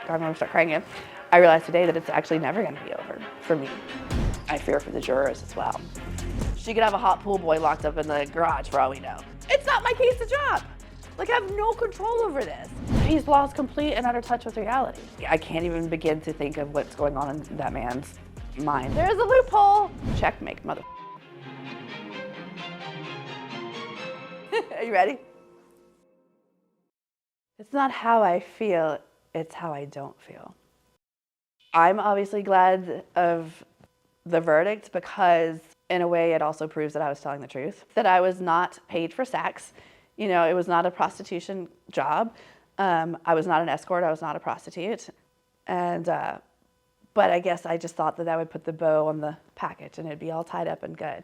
God, I'm gonna start crying again. I realized today that it's actually never gonna be over for me. I fear for the jurors as well. She could have a hot pool boy locked up in the garage for all we know. It's not my case to drop. Like, I have no control over this. He's lost complete and utter touch with reality. I can't even begin to think of what's going on in that man's mind. There's a loophole. Checkmate, mother. Are you ready? It's not how I feel, it's how I don't feel. I'm obviously glad of the verdict because in a way it also proves that I was telling the truth, that I was not paid for sex. You know, it was not a prostitution job. I was not an escort, I was not a prostitute. And, but I guess I just thought that that would put the bow on the package and it'd be all tied up and good.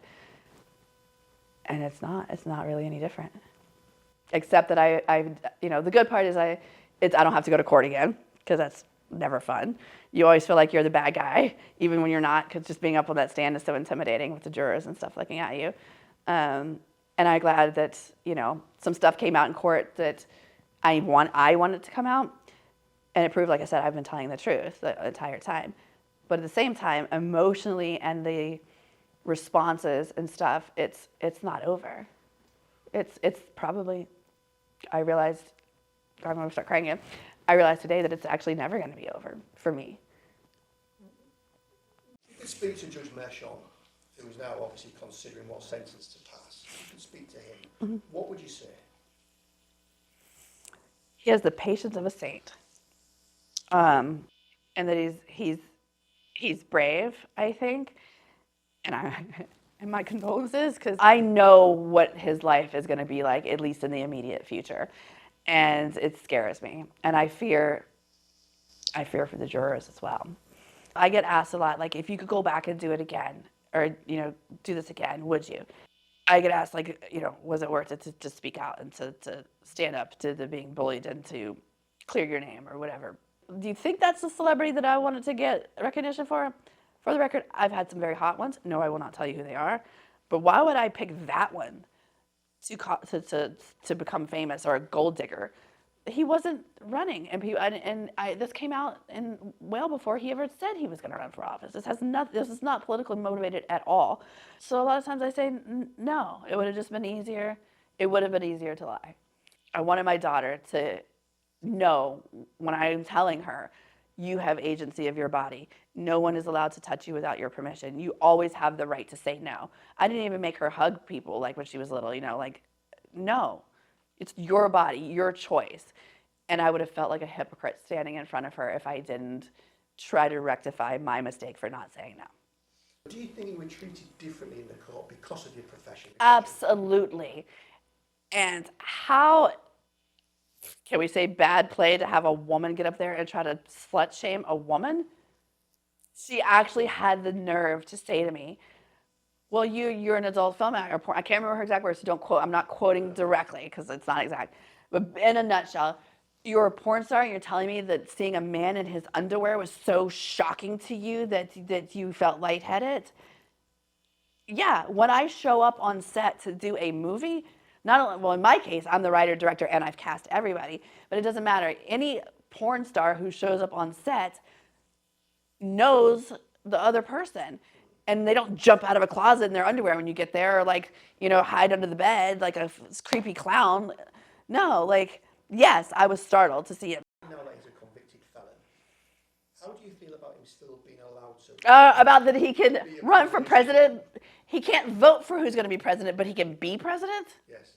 And it's not really any different. Except that I you know, the good part is I don't have to go to court again because that's never fun. You always feel like you're the bad guy, even when you're not, because just being up on that stand is so intimidating with the jurors and stuff looking at you. And I'm glad that, you know, some stuff came out in court that I wanted to come out, and it proved, like I said, I've been telling the truth the entire time. But at the same time, emotionally and the responses and stuff, it's not over. It's probably, I realized, I'm gonna start crying again. I realized today that it's actually never going to be over for me. You could speak to Judge Mershon, who is now obviously considering what sentence to pass. You could speak to him. Mm-hmm. What would you say? He has the patience of a saint, and that he's brave, I think, and my condolences, because I know what his life is going to be like, at least in the immediate future. And it scares me. And I fear for the jurors as well. I get asked a lot, like, if you could go back and do it again, or, you know, do this again, would you? I get asked, like, you know, was it worth it to speak out and to stand up to the being bullied and to clear your name or whatever? Do you think that's the celebrity that I wanted to get recognition for? For the record, I've had some very hot ones. No, I will not tell you who they are. But why would I pick that one to become famous, or a gold digger? He wasn't running, and this came out in well before he ever said he was going to run for office. This is not politically motivated at all. So a lot of times I say no. It would have just been easier. It would have been easier to lie. I wanted my daughter to know when I'm telling her, you have agency of your body. No one is allowed to touch you without your permission. You always have the right to say no. I didn't even make her hug people like when she was little, you know, like, no. It's your body, your choice. And I would have felt like a hypocrite standing in front of her if I didn't try to rectify my mistake for not saying no. Do you think you were treated differently in the court because of your profession? Absolutely. And how, can we say bad play to have a woman get up there and try to slut shame a woman? She actually had the nerve to say to me, well, you're an adult film actor. I can't remember her exact words, so don't quote. I'm not quoting directly because it's not exact. But in a nutshell, you're a porn star and you're telling me that seeing a man in his underwear was so shocking to you that you felt lightheaded? Yeah, when I show up on set to do a movie, not only, well, in my case, I'm the writer, director, and I've cast everybody, but it doesn't matter. Any porn star who shows up on set knows the other person. And they don't jump out of a closet in their underwear when you get there, or, like, you know, hide under the bed like a creepy clown. No, like, yes, I was startled to see him. Now that he's a convicted felon, how do you feel about him still being allowed to? About that he can run for president. He can't vote for who's going to be president, but he can be president? Yes.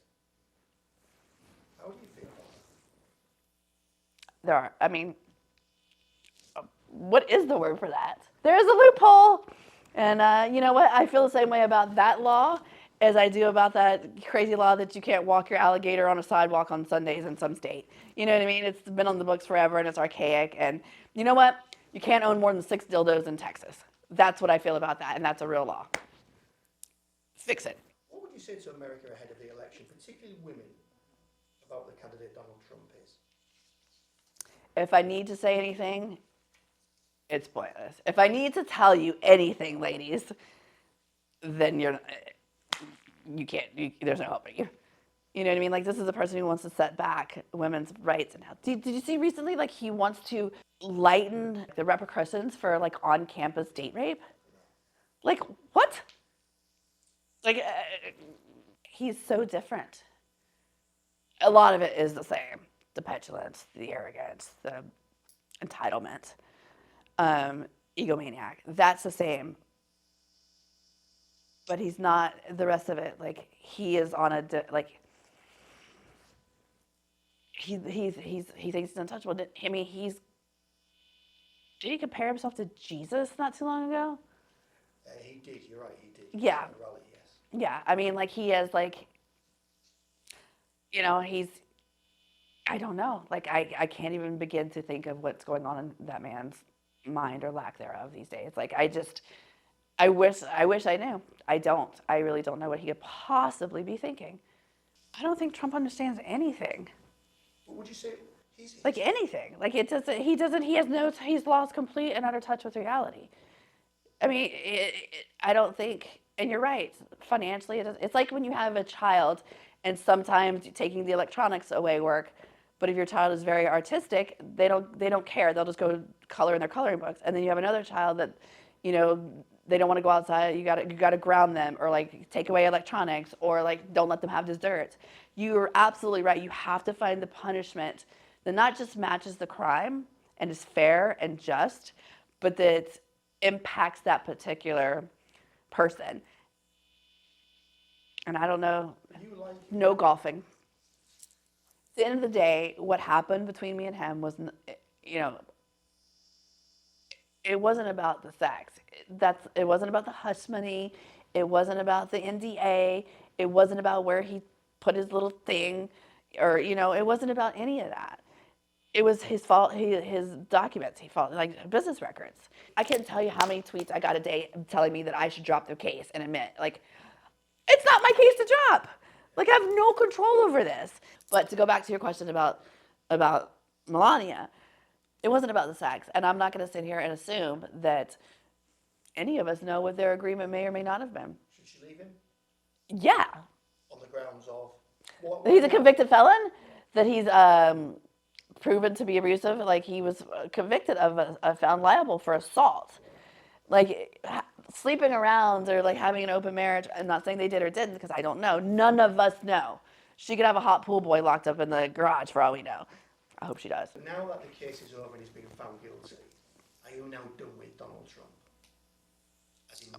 How do you feel about that? What is the word for that? There's a loophole. And you know what? I feel the same way about that law as I do about that crazy law that you can't walk your alligator on a sidewalk on Sundays in some state. You know what I mean? It's been on the books forever and it's archaic. And you know what? You can't own more than 6 dildos in Texas. That's what I feel about that, and that's a real law. Fix it. What would you say to America ahead of the election, particularly women, about the candidate Donald Trump is? If I need to say anything, it's pointless. If I need to tell you anything, ladies, then you can't, there's no helping you. You know what I mean? Like, this is a person who wants to set back women's rights. And how, did you see recently, like, he wants to lighten the repercussions for, like, on-campus date rape? Like, what? Like, he's so different. A lot of it is the same. The petulance, the arrogance, the entitlement, egomaniac. That's the same. But he's not the rest of it. Like, he is on a, like, he thinks he's untouchable. I mean, did he compare himself to Jesus not too long ago? He did, you're right, he did. Yeah. Rally, yes. Yeah, I mean, like, he has, like, you know, I don't know. Like, I can't even begin to think of what's going on in that man's mind or lack thereof these days. Like, I wish I knew. I don't. I really don't know what he could possibly be thinking. I don't think Trump understands anything. But would you say he's Like, anything. Like, he's lost complete and utter touch with reality. I mean, I don't think, and you're right, financially, it's like when you have a child and sometimes taking the electronics away work, but if your child is very artistic, they don't care. They'll just go color in their coloring books. And then you have another child that, you know, they don't want to go outside. You gotta ground them, or like take away electronics, or like don't let them have dessert. You're absolutely right. You have to find the punishment that not just matches the crime and is fair and just, but that impacts that particular person. And I don't know, no golfing. At the end of the day, what happened between me and him was, you know, it wasn't about the sex. It wasn't about the hush money. It wasn't about the NDA. It wasn't about where he put his little thing, or, you know, it wasn't about any of that. It was his fault. His documents. He fault, like business records. I can't tell you how many tweets I got a day telling me that I should drop the case and admit, like, it's not my case to drop. Like, I have no control over this. But to go back to your question about Melania, it wasn't about the sex. And I'm not going to sit here and assume that any of us know what their agreement may or may not have been. Should she leave him? Yeah. On the grounds of what? He's a convicted felon, that he's proven to be abusive. Like, he was convicted of, found liable for assault. Like, sleeping around or like having an open marriage. I'm not saying they did or didn't, because I don't know. None of us know. She could have a hot pool boy locked up in the garage for all we know. I hope she does. But now that the case is over and he's been found guilty, are you now done with Donald Trump? As in,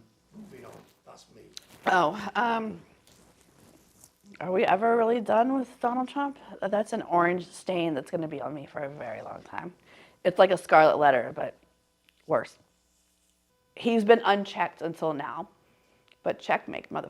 moving on, that's me. Oh, are we ever really done with Donald Trump? That's an orange stain that's going to be on me for a very long time. It's like a scarlet letter, but worse. He's been unchecked until now, but checkmate, mother.